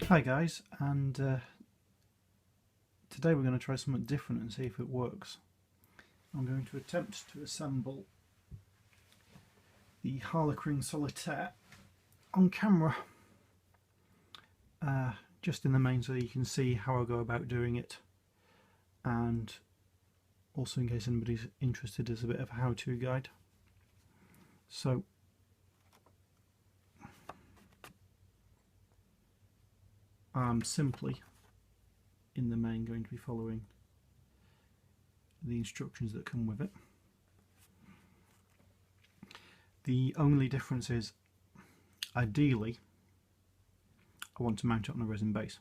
Hi guys, and today we're going to try something different and see if it works. I'm going to attempt to assemble the Harlequin Solitaire on camera, just in the main so you can see how I go about doing it, and also in case anybody's interested as a bit of a how-to guide. So I'm simply in the main going to be following the instructions that come with it. The only difference is, ideally, I want to mount it on a resin base.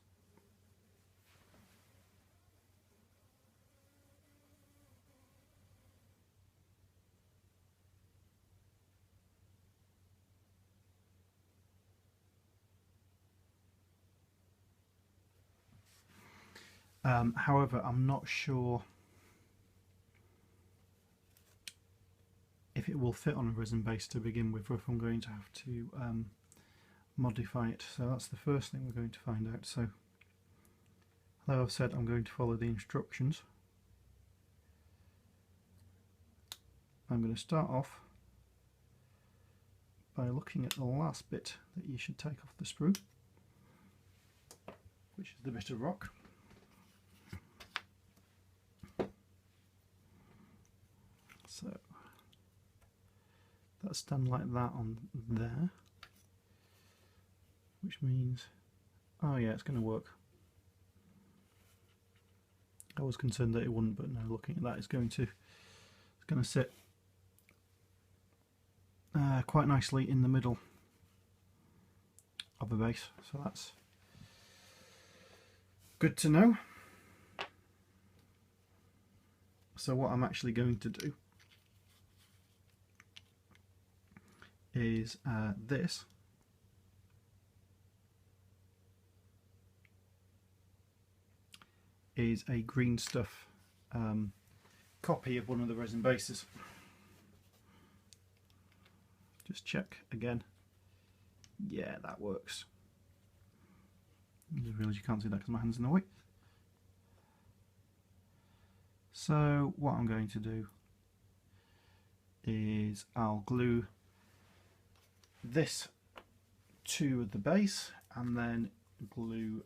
However, I'm not sure if it will fit on a resin base to begin with, or if I'm going to have to modify it. So that's the first thing we're going to find out. So, like I've said, I'm going to follow the instructions. I'm going to start off by looking at the last bit that you should take off the sprue, which is the bit of rock. So that's done like that on there, which means, oh yeah, it's going to work. I was concerned that it wouldn't, but no, looking at that, it's going to sit quite nicely in the middle of the base, so that's good to know. So what I'm actually going to do is this is a green stuff copy of one of the resin bases. Just check again. Yeah, that works. I just realised you can't see that because my hand's in the way. So what I'm going to do is I'll glue this to the base and then glue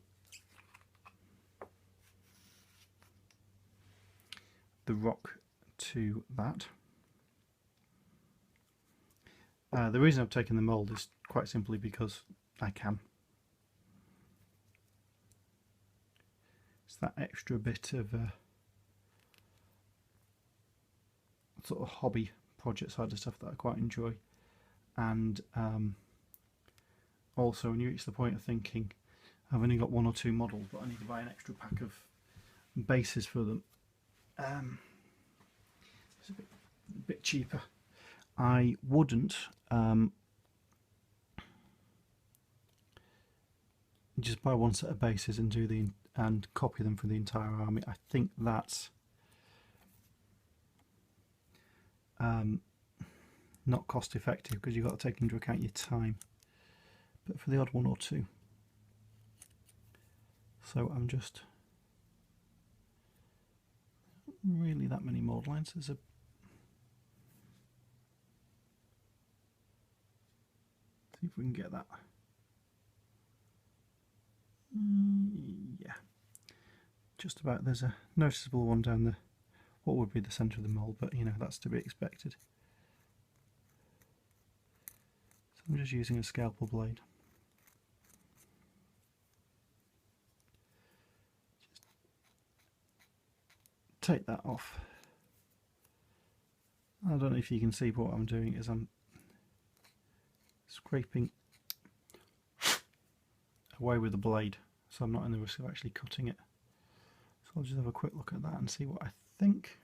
the rock to that. The reason I've taken the mould is quite simply because I can. It's that extra bit of sort of hobby project side of stuff that I quite enjoy, and also when you reach the point of thinking I've only got one or two models but I need to buy an extra pack of bases for them, it's a bit cheaper. I wouldn't just buy one set of bases and and copy them for the entire army. I think that's not cost effective because you've got to take into account your time, but for the odd one or two. So I'm just really that many mould lines. There's a see if we can get that. Yeah, just about. There's a noticeable one down the what would be the centre of the mould, but you know, that's to be expected. So I'm just using a scalpel blade. Just take that off. I don't know if you can see, but what I'm doing is I'm scraping away with the blade, so I'm not in the risk of actually cutting it. So I'll just have a quick look at that and see what I think.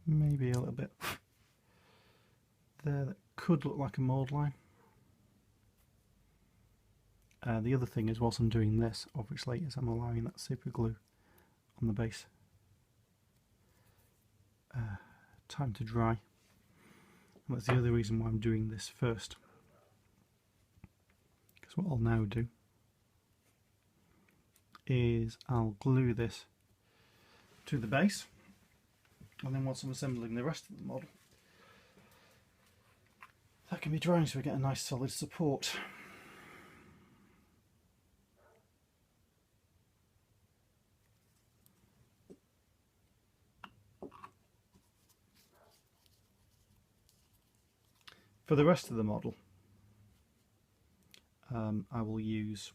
Maybe a little bit there that could look like a mould line. The other thing is, whilst I'm doing this, obviously, is I'm allowing that super glue on the base time to dry. And that's the other reason why I'm doing this first. Because what I'll now do is I'll glue this to the base, and then once I'm assembling the rest of the model, that can be drying so we get a nice solid support. For the rest of the model, I will use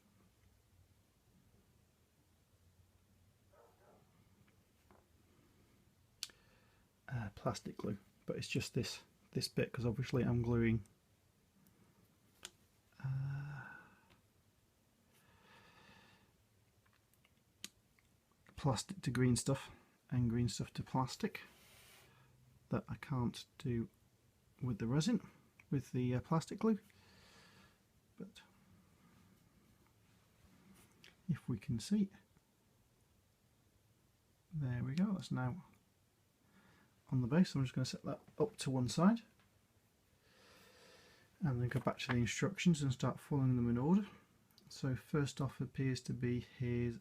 plastic glue, but it's just this bit, because obviously I'm gluing plastic to green stuff and green stuff to plastic, that I can't do with the resin, with the plastic glue. But if we can see, there we go, that's now on the base. I'm just going to set that up to one side and then go back to the instructions and start following them in order. So first off appears to be his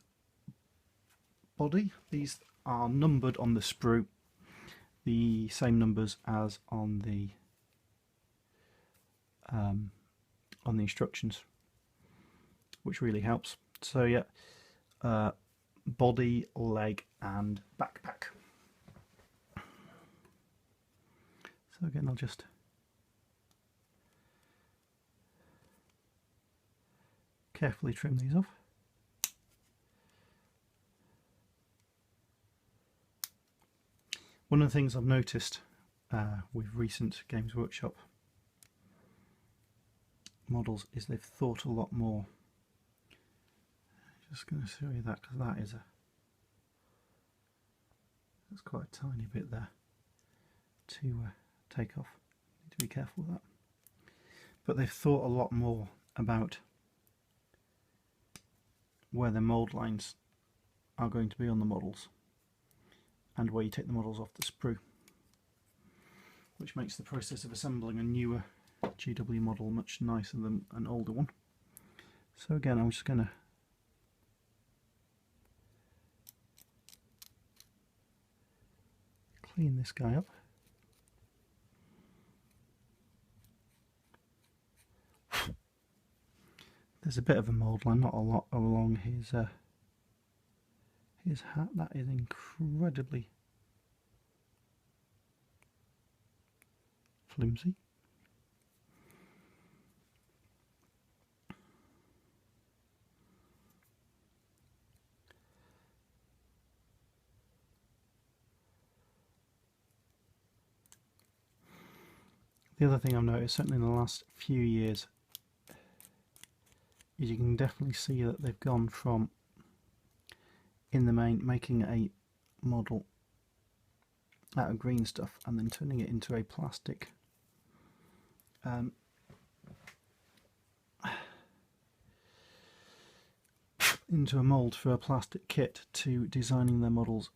body. These are numbered on the sprue, the same numbers as on the instructions, which really helps. So yeah, body, leg and backpack. So again, I'll just carefully trim these off. One of the things I've noticed with recent Games Workshop models is they've thought a lot more. Just going to show you that, because that's quite a tiny bit there to take off. Need to be careful with that. But they've thought a lot more about where the mould lines are going to be on the models and where you take the models off the sprue, which makes the process of assembling a newer GW model much nicer than an older one. So again, I'm just going to clean this guy up. There's a bit of a mould line, not a lot, along his hat. That is incredibly flimsy. The other thing I've noticed, certainly in the last few years, is you can definitely see that they've gone from, in the main, making a model out of green stuff and then turning it into a plastic into a mould for a plastic kit, to designing their models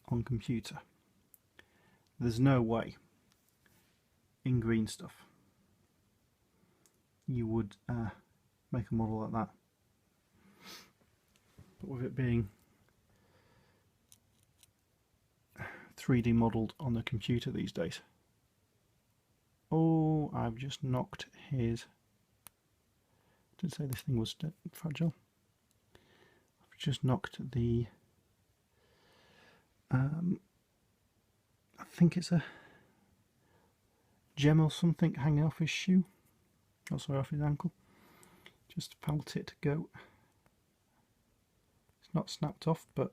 on computer. There's no way in green stuff you would make a model like that, but with it being 3D modelled on the computer these days. Oh, I've just knocked his... I did say this thing was fragile. I've just knocked the... I think it's a gem or something hanging off his shoe. Oh, sorry, off his ankle. Just felt it go. It's not snapped off, but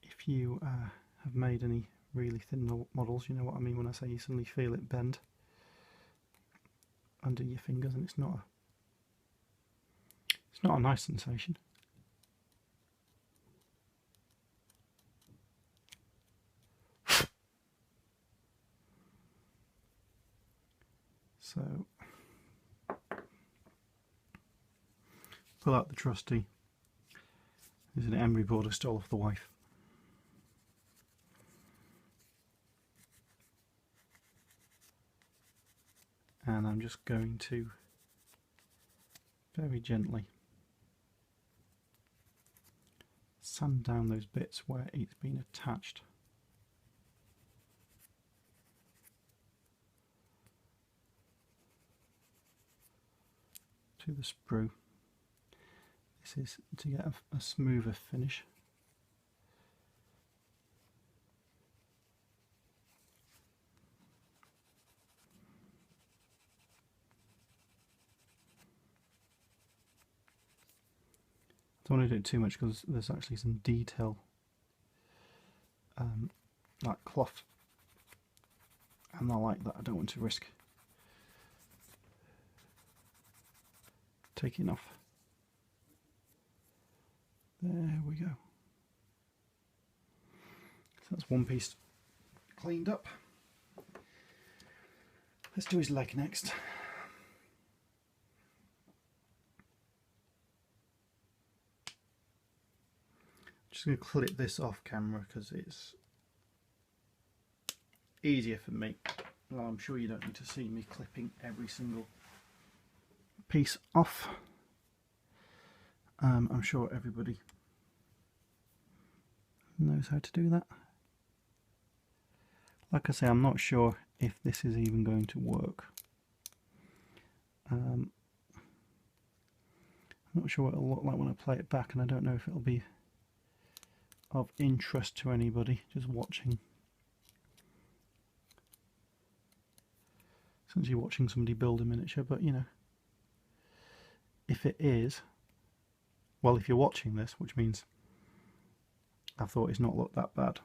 if you have made any really thin models, you know what I mean when I say you suddenly feel it bend under your fingers, and it's not a nice sensation. So pull out the trusty. There's an emery board I stole off the wife. and I'm just going to very gently sand down those bits where it's been attached. To the sprue. This is to get a smoother finish. I don't want to do it too much because there's actually some detail, like cloth, and I like that. I don't want to risk taking off. There we go. So that's one piece cleaned up. Let's do his leg next. Just going to clip this off camera because it's easier for me. Well, I'm sure you don't need to see me clipping every single piece off. I'm sure everybody knows how to do that. Like I say, I'm not sure if this is even going to work. I'm not sure what it'll look like when I play it back, and I don't know if it'll be of interest to anybody just watching. Essentially watching somebody build a miniature, but you know, if it is, well, if you're watching this, which means I thought it's not looked that bad,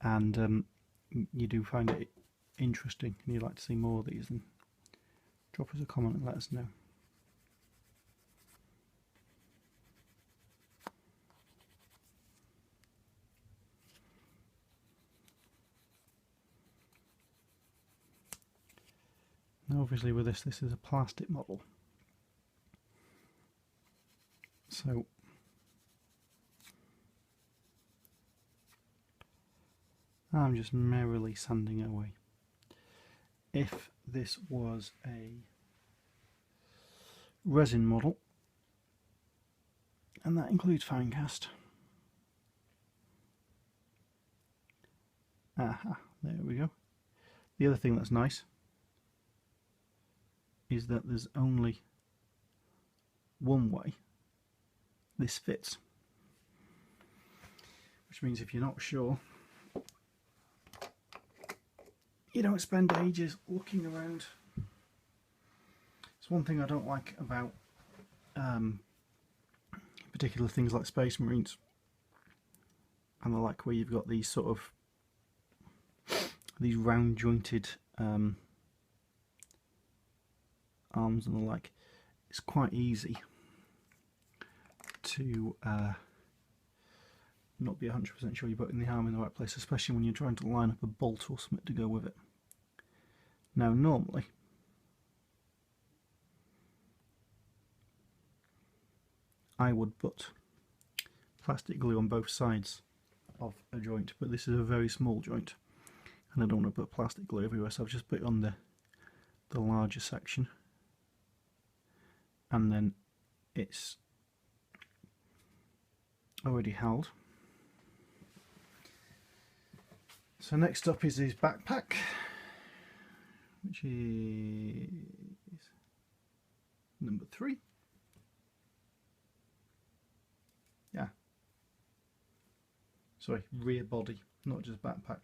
and you do find it interesting and you'd like to see more of these, then drop us a comment and let us know. Now obviously with this is a plastic model, so I'm just merrily sanding away. If this was a resin model, and that includes fine cast, aha, there we go. The other thing that's nice is that there's only one way this fits, which means if you're not sure, you don't spend ages looking around. It's one thing I don't like about particular things like Space Marines and the like, where you've got these sort of these round jointed arms and the like. It's quite easy to not be 100% sure you're putting the arm in the right place, especially when you're trying to line up a bolt or something to go with it. Now normally I would put plastic glue on both sides of a joint, but this is a very small joint and I don't want to put plastic glue everywhere, so I've just put it on the larger section, and then it's already held. So next up is his backpack, which is number 3. Yeah. Sorry, rear body, not just backpack.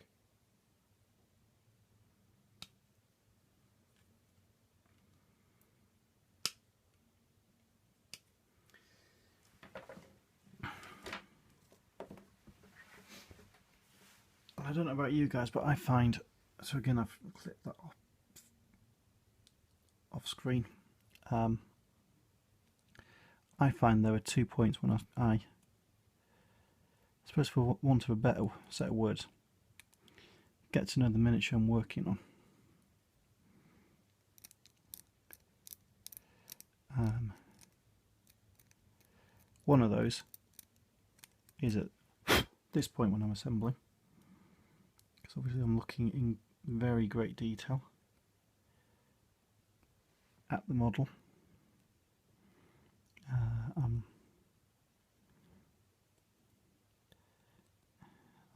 I don't know about you guys, but I find, so again I've clipped that off screen, I find there are 2 points when I suppose for want of a better set of words, get to know the miniature I'm working on. One of those is at this point when I'm assembling, because obviously I'm looking in very great detail, at the model.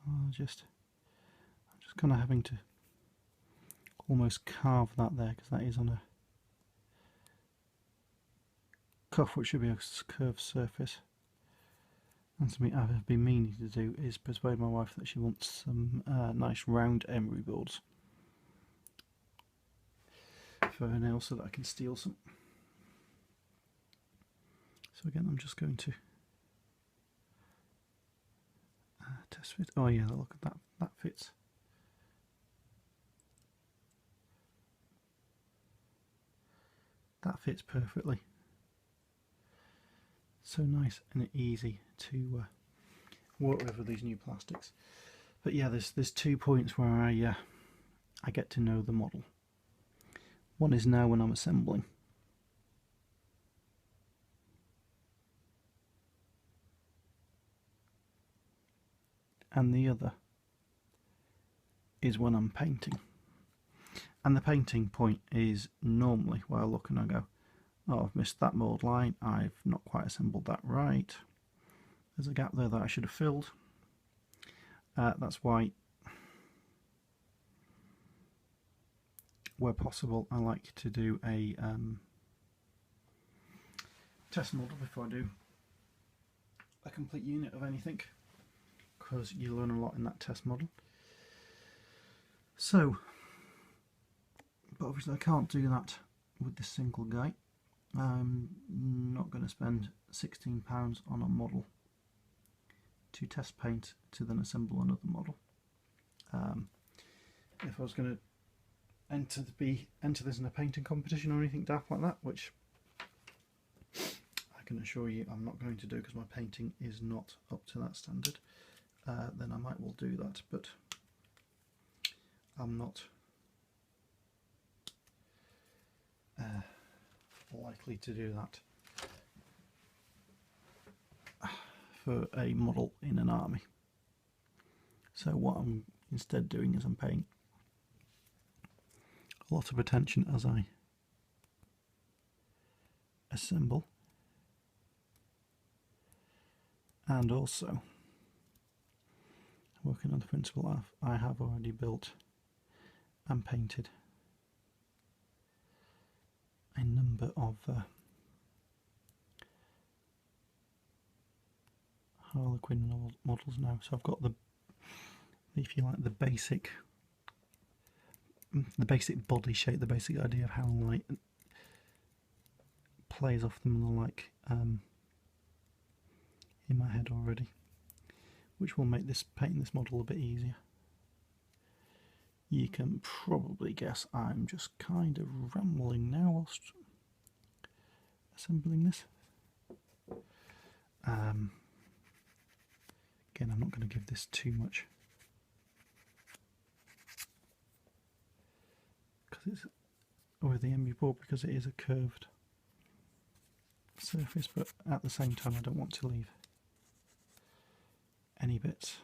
I'm just kind of having to almost carve that there, because that is on a cuff which should be a curved surface. And something I've been meaning to do is persuade my wife that she wants some nice round emery boards for her nails so that I can steal some. So again, I'm just going to test fit. Oh yeah, look at that, that fits. That fits perfectly. So nice and easy to work with these new plastics. But yeah, there's 2 points where I get to know the model. One is now when I'm assembling. And the other is when I'm painting. And the painting point is normally where I look and I go, oh, I've missed that mould line, I've not quite assembled that right, there's a gap there that I should have filled. That's why, where possible, I like to do a test model before I do a complete unit of anything, because you learn a lot in that test model. So, but obviously I can't do that with this single guy. I'm not going to spend £16 on a model to test paint to then assemble another model. If I was going to enter this in a painting competition or anything daft like that, which I can assure you I'm not going to do because my painting is not up to that standard, then I might well do that, but I'm not likely to do that for a model in an army. So what I'm instead doing is I'm paying a lot of attention as I assemble, and also working on the principle of I have already built and painted a number of Harlequin models now. So I've got the, if you like, the basic body shape, the basic idea of how light plays off them and the like in my head already, which will make this painting this model a bit easier. You can probably guess I'm just kind of rambling now whilst assembling this. Again, I'm not going to give this too much because it's with the emery board, because it is a curved surface, but at the same time I don't want to leave any bits.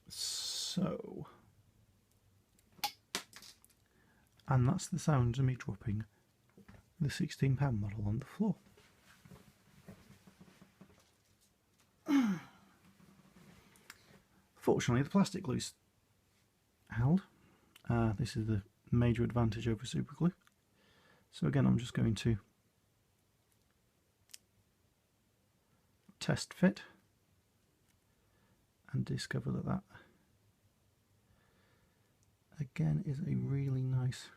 So, and that's the sound of me dropping the £16 model on the floor. Fortunately, the plastic glue's held. This is the major advantage over super glue. So again, I'm just going to test fit and discover that that again is a really nice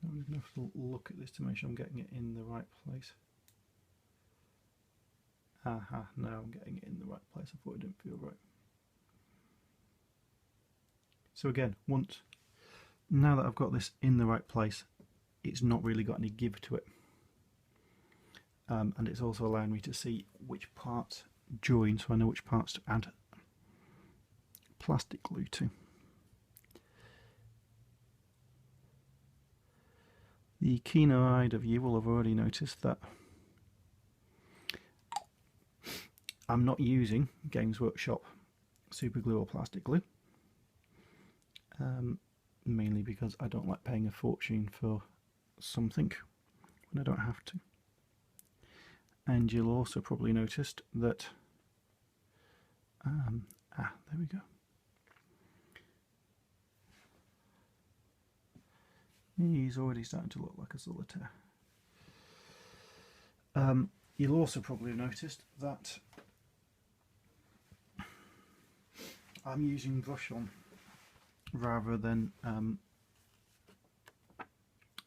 I'm just going to have to look at this to make sure I'm getting it in the right place. Aha, no, I'm getting it in the right place. I thought it didn't feel right. So again, now that I've got this in the right place, it's not really got any give to it. And it's also allowing me to see which parts join, so I know which parts to add plastic glue to. The keen-eyed of you will have already noticed that I'm not using Games Workshop super glue or plastic glue, mainly because I don't like paying a fortune for something when I don't have to. And you'll also probably noticed that there we go. He's already starting to look like a solitaire. You'll also probably have noticed that I'm using brush on rather than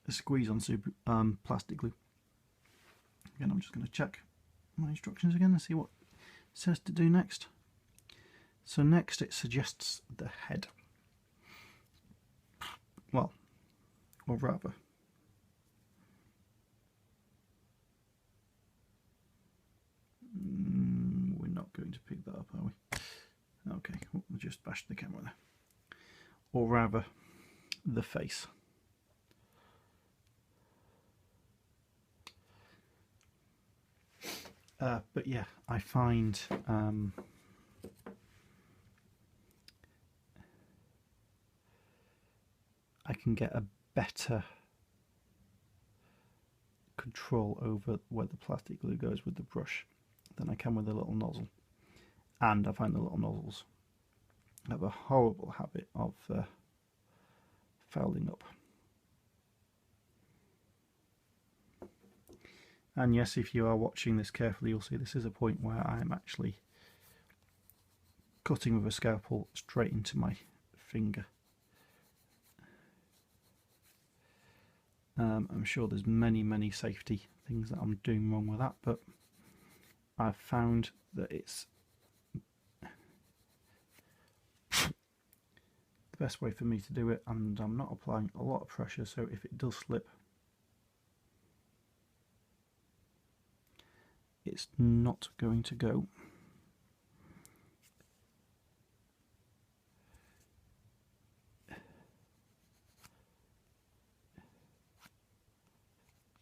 a squeeze on super plastic glue. Again, I'm just going to check my instructions again and see what it says to do next. So next it suggests the head. Well, or rather, we're not going to pick that up, are we? Okay, we'll just bash the camera there. Or rather, the face. But yeah, I find I can get a better control over where the plastic glue goes with the brush than I can with the little nozzle. And I find the little nozzles have a horrible habit of fouling up. And yes, if you are watching this carefully, you'll see this is a point where I am actually cutting with a scalpel straight into my finger. I'm sure there's many safety things that I'm doing wrong with that, but I've found that it's the best way for me to do it, and I'm not applying a lot of pressure, so if it does slip, it's not going to go.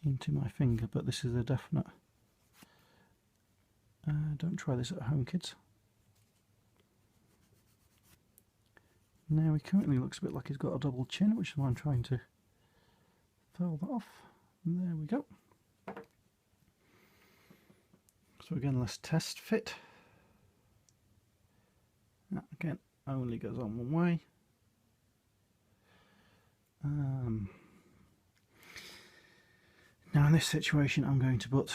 Into my finger, but this is a definite don't try this at home, kids. Now he currently looks a bit like he's got a double chin, which is why I'm trying to foul that off. And there we go. So again, let's test fit. That again only goes on one way. Now in this situation I'm going to put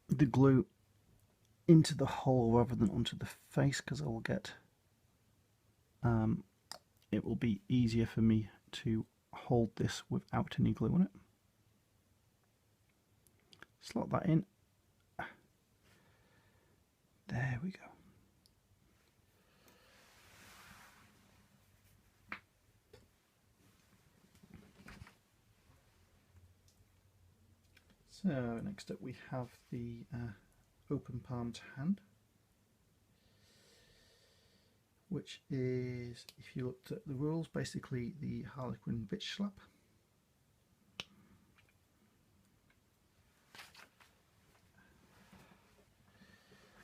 the glue into the hole rather than onto the face, because I will get it will be easier for me to hold this without any glue on it. Slot that in. There we go. So next up we have the open palmed hand, which is, if you looked at the rules, basically the Harlequin bitch slap.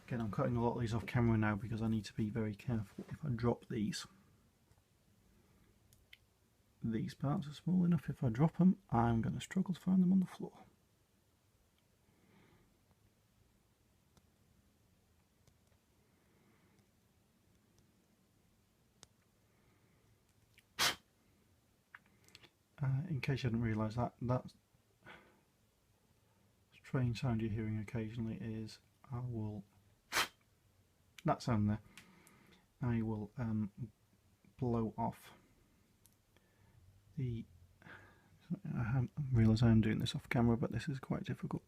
Again, I'm cutting a lot of these off camera now because I need to be very careful. If I drop these parts are small enough, if I drop them I'm going to struggle to find them on the floor. In case you hadn't realised that strange sound you're hearing occasionally is I will, that sound there, I will blow off the, I realise I'm doing this off camera, but this is quite difficult,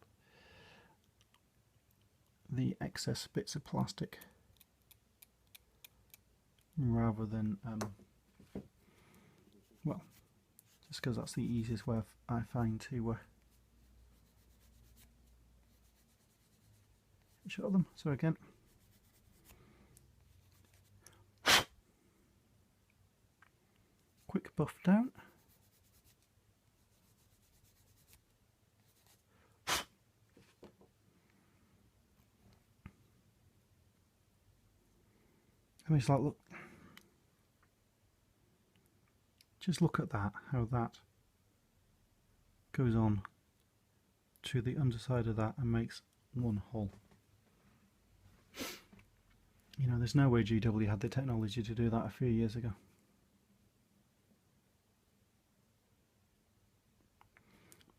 the excess bits of plastic rather than, well, just because that's the easiest way I find to show them. So again, quick buff down, I mean, it's like, look, just look at that, how that goes on to the underside of that and makes one hole. You know, there's no way GW had the technology to do that a few years ago.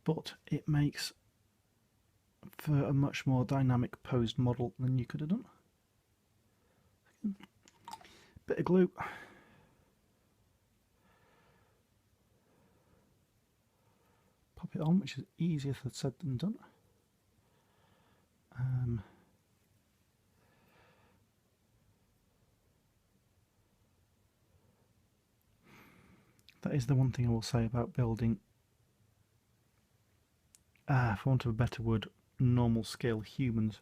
But it makes for a much more dynamic posed model than you could have done. Bit of glue. Pop it on, which is easier said than done. That is the one thing I will say about building, for want of a better word, normal scale humans,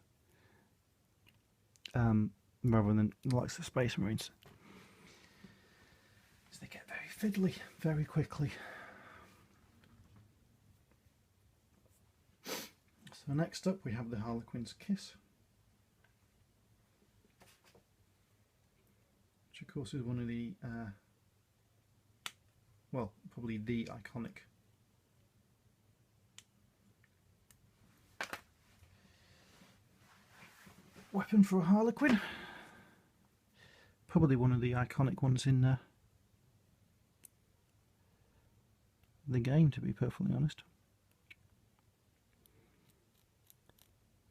rather than the likes of Space Marines. So they get very fiddly very quickly. So next up we have the Harlequin's Kiss, which of course is one of the, well, probably the iconic weapon for a Harlequin. Probably one of the iconic ones in the game, to be perfectly honest.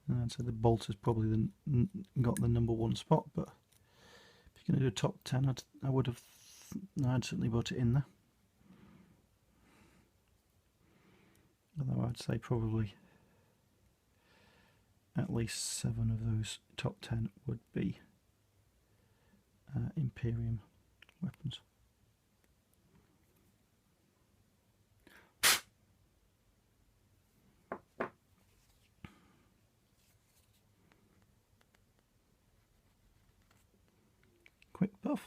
And so the bolt has probably got the #1 spot, but if you're going to do a top 10, I'd certainly put it in there. Although I'd say probably at least 7 of those top 10 would be Imperium weapons. Quick buff.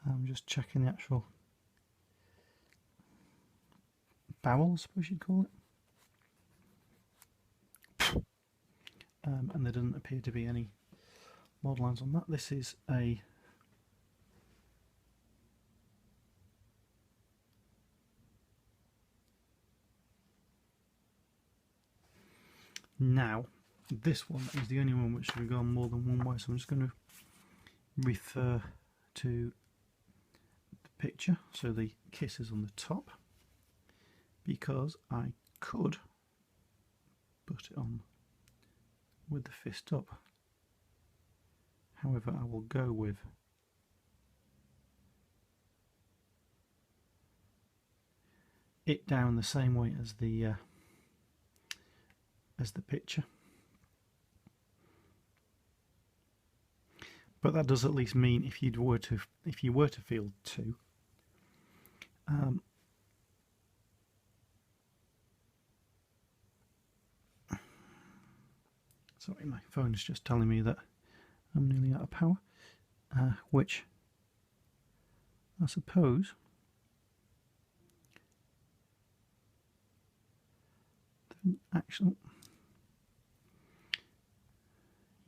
I'm just checking the actual barrel, I suppose you'd call it. And there doesn't appear to be any model lines on that. This is a now this one is the only one which should have gone more than one way, so I'm just going to refer to the picture. So the kiss is on the top, because I could put it on with the fist up. However, I will go with it down the same way as the picture. But that does at least mean if you were to field 2, sorry, my phone is just telling me that I'm nearly out of power, which I suppose actually,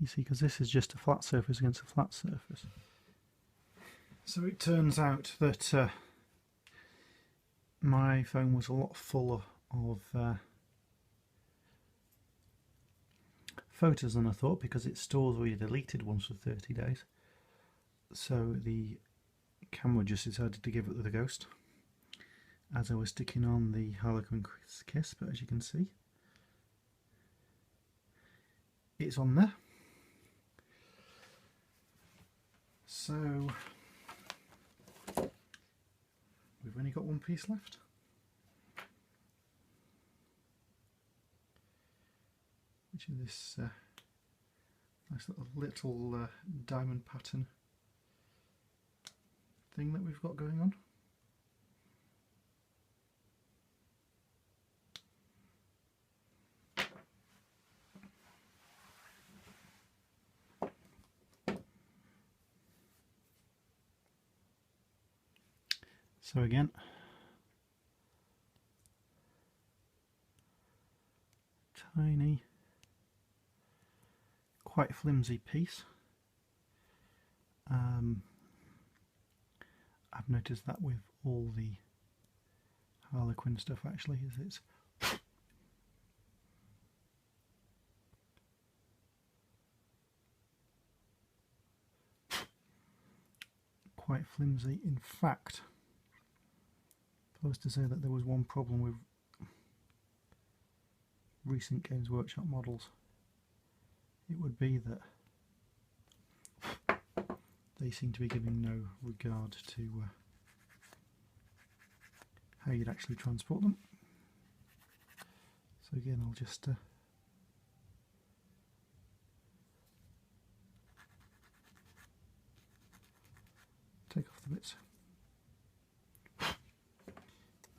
you see, because this is just a flat surface against a flat surface. So it turns out that my phone was a lot fuller of photos than I thought, because it stores all your deleted ones for 30 days. So the camera just decided to give it the ghost as I was sticking on the Harlequin Kiss, but as you can see, it's on there. So we've only got one piece left. Which is this nice little diamond pattern thing that we've got going on. So again, tiny, quite flimsy piece. I've noticed that with all the Harlequin stuff actually, is it's quite flimsy. In fact, if I was to say that there was one problem with recent Games Workshop models, it would be that they seem to be giving no regard to how you'd actually transport them. So again, I'll just take off the bits. That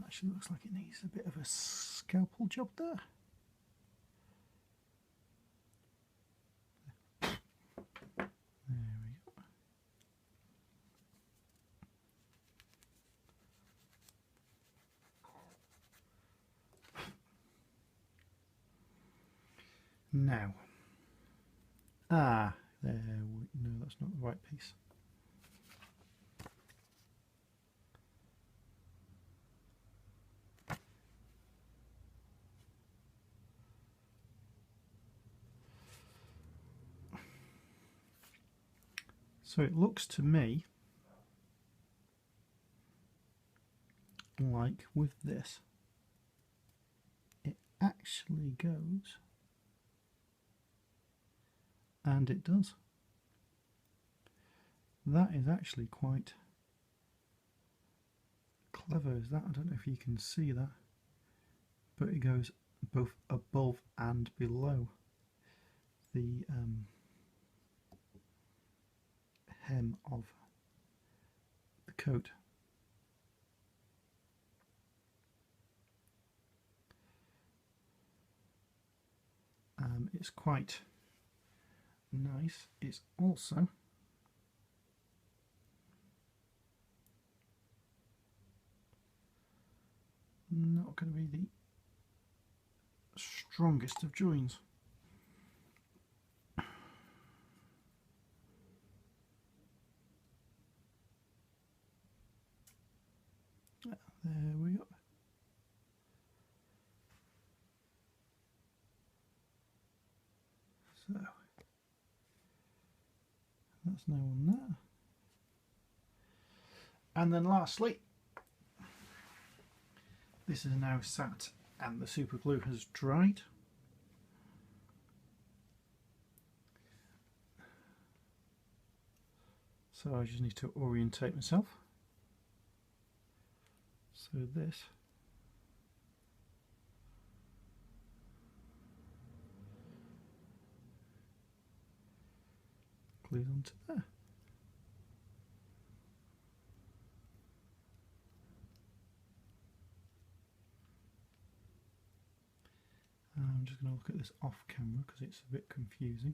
actually looks like it needs a bit of a scalpel job there. There we go. Now, no, that's not the right piece. So it looks to me like with this, it actually goes, and it does. That is actually quite clever, is that? I don't know if you can see that, but it goes both above and below the hem of the coat. It's quite nice. It's also not going to be the strongest of joins. There we go. So that's now on there. And then lastly, this is now sat and the super glue has dried. So I just need to orientate myself. So this glues onto there. I'm just going to look at this off camera because it's a bit confusing.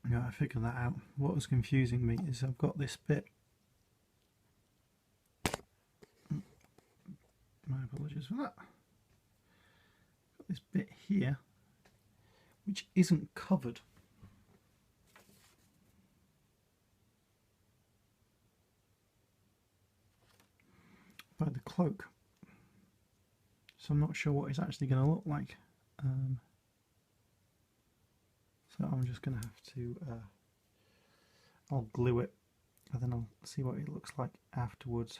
Yeah, I figured that out. What was confusing me is I've got this bit. My apologies for that. Got this bit here which isn't covered by the cloak, so I'm not sure what it's actually going to look like. So I'm just going to have to I'll glue it and then I'll see what it looks like afterwards.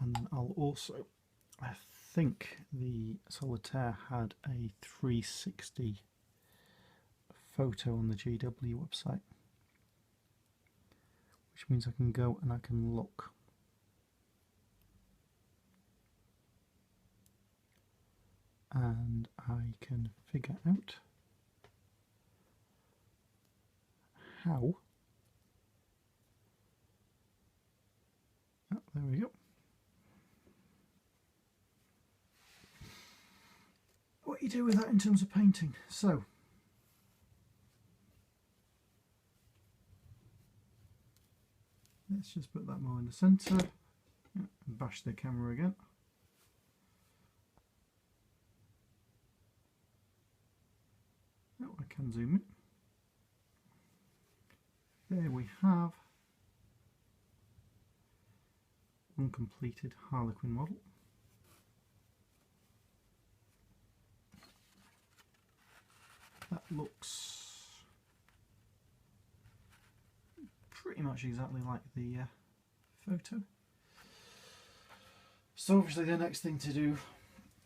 And then I'll also, I think the Solitaire had a 360 photo on the GW website, which means I can go and I can look. and I can figure out how. Oh, there we go. What you do with that in terms of painting. So let's just put that more in the centre, and bash the camera again. Oh, I can zoom in. There we have one completed Harlequin model. That looks pretty much exactly like the photo. So obviously the next thing to do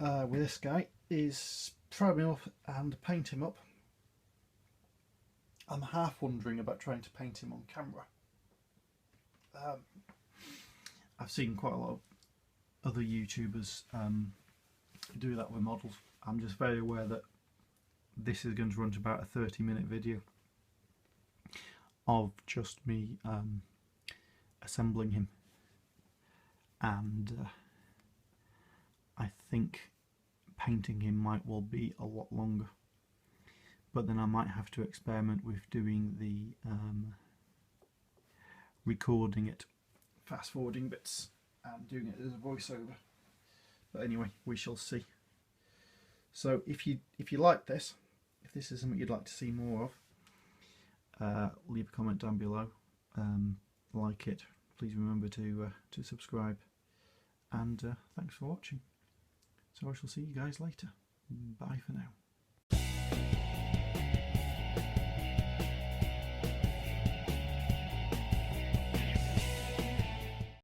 with this guy is prime him up and paint him up. I'm half wondering about trying to paint him on camera. I've seen quite a lot of other YouTubers do that with models. I'm just very aware that this is going to run to about a 30-minute video of just me assembling him, and I think painting him might well be a lot longer, but then I might have to experiment with doing the recording it, fast forwarding bits and doing it as a voiceover. But anyway, we shall see. So if you like this, if this is something you'd like to see more of, leave a comment down below, like it, please remember to subscribe, and thanks for watching. So I shall see you guys later. Bye for now.